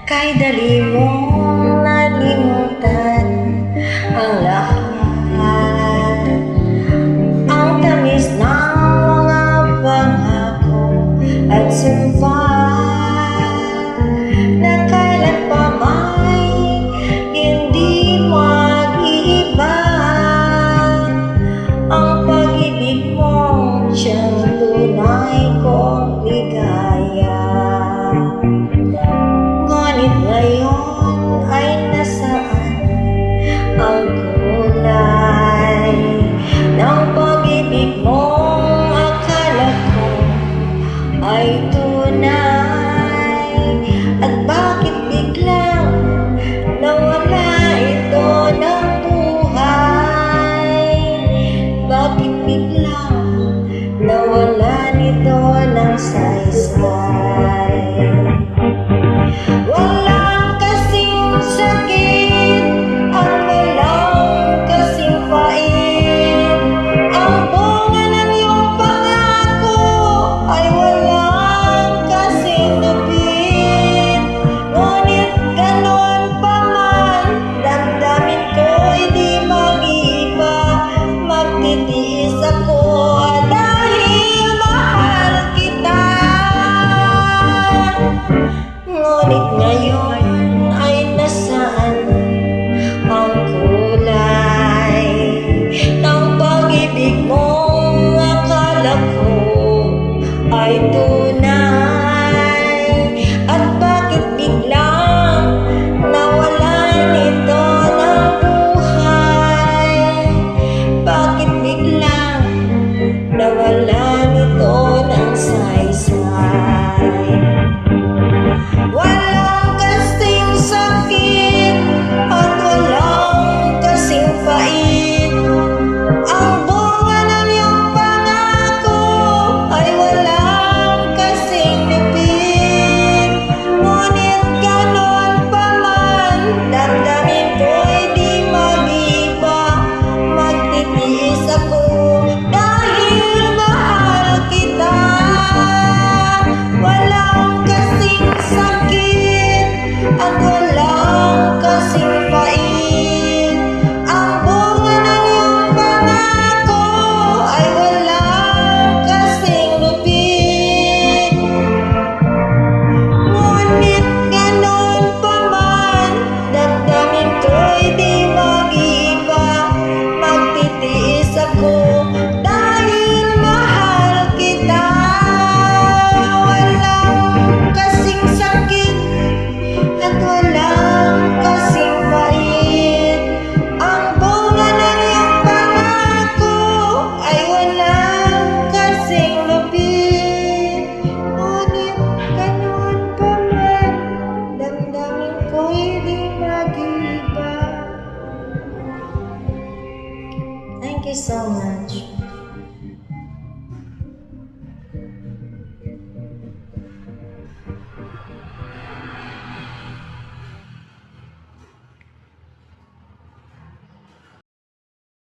Kay dali mong nalimutan ang lahat, ang tamis ng mga pangako at sumpa na kailan pa may hindi mag-iiba. Ang pag-ibig mo siyang tunay kong ligaya. Ngunit ngayon ay nasaan ang kulay ng pag-ibig mo? Akala ko ay tunay, at bakit biglang nawala ito ng buhay? Bakit biglang nawala nito ng saysay? Walang kasing sakit at walang kasing pait, ang bunga ng iyong pangako ay walang kasing lupit. Ngunit ganon pa man, damdamin ko'y di mag-iba. Magtitiis ako dahil mahal kita. Ngunit ngayon